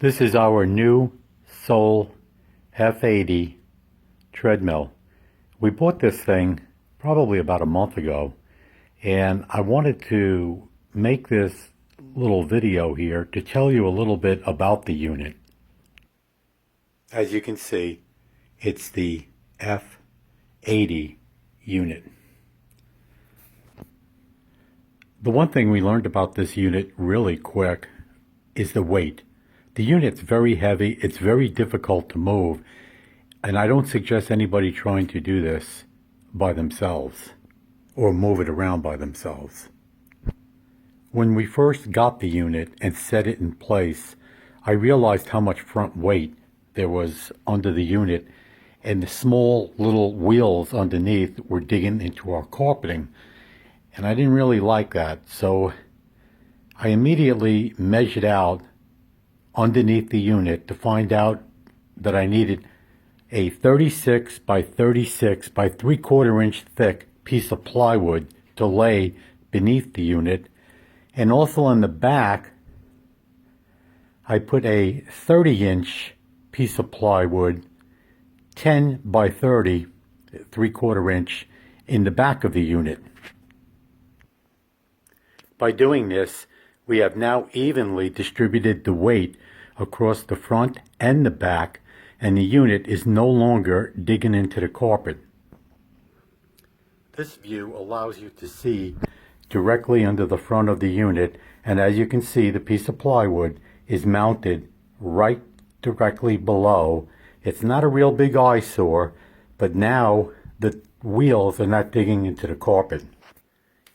This is our new Sole F80 Treadmill. We bought this thing probably about a month ago, and I wanted to make this little video here to tell you a little bit about the unit. As you can see, it's the F80 unit. The one thing we learned about this unit really quick is the weight. The unit's very heavy, it's very difficult to move, and I don't suggest anybody trying to do this by themselves or move it around by themselves. When we first got the unit and set it in place, I realized how much front weight there was under the unit, and the small little wheels underneath were digging into our carpeting, and I didn't really like that. So I immediately measured out underneath the unit to find out that I needed a 36 by 36 by 3/4 inch thick piece of plywood to lay beneath the unit, and also on the back I put a 30-inch piece of plywood, 10 by 30, 3/4 inch, in the back of the unit. By doing this, we have now evenly distributed the weight across the front and the back, and the unit is no longer digging into the carpet. This view allows you to see directly under the front of the unit, and as you can see, the piece of plywood is mounted right directly below. It's not a real big eyesore, but now the wheels are not digging into the carpet.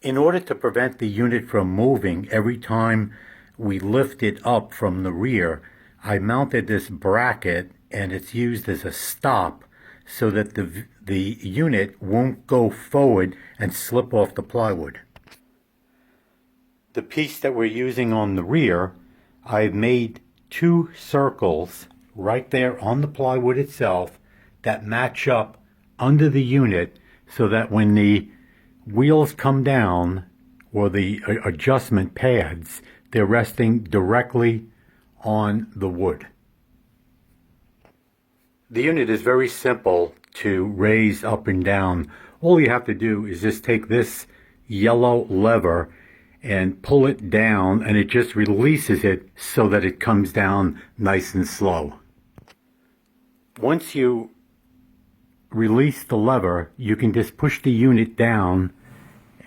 In order to prevent the unit from moving every time we lift it up from the rear, I mounted this bracket, and it's used as a stop so that the unit won't go forward and slip off the plywood. The piece that we're using on the rear, I've made 2 circles right there on the plywood itself that match up under the unit, so that when the wheels come down, or the adjustment pads, they're resting directly on the wood. The unit is very simple to raise up and down. All you have to do is just take this yellow lever and pull it down, and it just releases it so that it comes down nice and slow. Once you release the lever, you can just push the unit down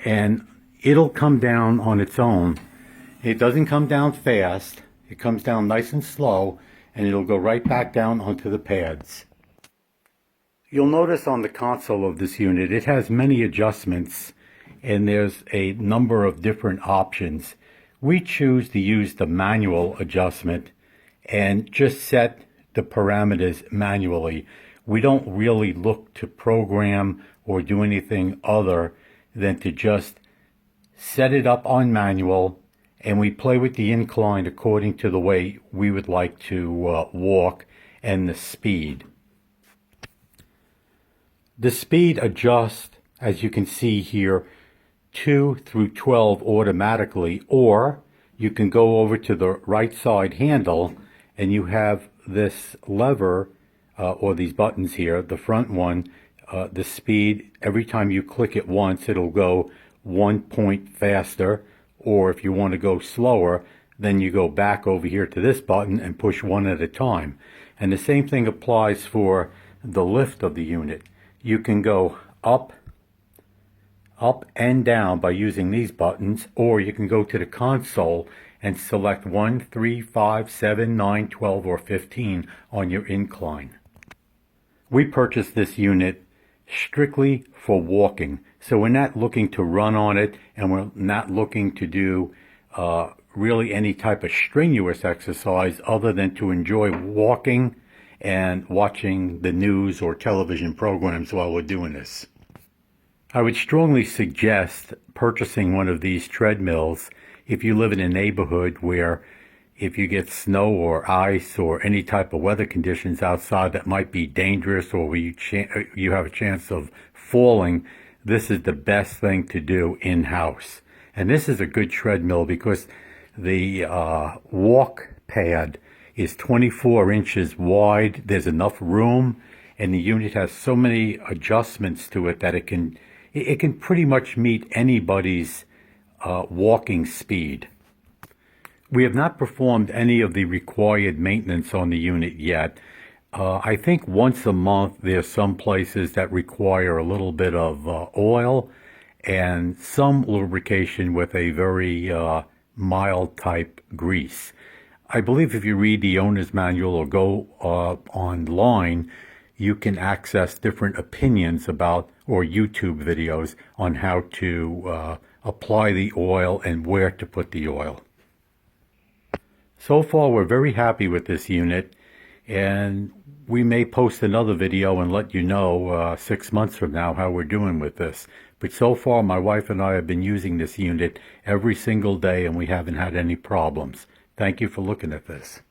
and it'll come down on its own. It doesn't come down fast, it comes down nice and slow, and it'll go right back down onto the pads. You'll notice on the console of this unit, it has many adjustments, and there's a number of different options. We choose to use the manual adjustment and just set the parameters manually. We don't really look to program or do anything other than to just set it up on manual, and we play with the incline according to the way we would like to walk and the speed. The speed adjusts, as you can see here, 2 through 12 automatically, or you can go over to the right side handle and you have this lever or these buttons here. The front one, the speed, every time you click it once, it'll go 1 point faster, or if you want to go slower, then you go back over here to this button and push one at a time. And the same thing applies for the lift of the unit. You can go up and down by using these buttons, or you can go to the console and select 1, 3, 5, 7, 9, 12, or 15 on your incline. We purchased this unit strictly for walking, so we're not looking to run on it, and we're not looking to do really any type of strenuous exercise other than to enjoy walking and watching the news or television programs while we're doing this. I would strongly suggest purchasing one of these treadmills if you live in a neighborhood where, if you get snow or ice or any type of weather conditions outside that might be dangerous, or where you have a chance of falling, this is the best thing to do in-house. And this is a good treadmill because the walk pad is 24 inches wide. There's enough room, and the unit has so many adjustments to it that it can pretty much meet anybody's walking speed. We have not performed any of the required maintenance on the unit yet. I think once a month there's some places that require a little bit of oil and some lubrication with a very mild type grease. I believe if you read the owner's manual or go online, you can access different opinions about, or YouTube videos on how to apply the oil and where to put the oil. So far, we're very happy with this unit, and we may post another video and let you know 6 months from now how we're doing with this. But so far, my wife and I have been using this unit every single day, and we haven't had any problems. Thank you for looking at this.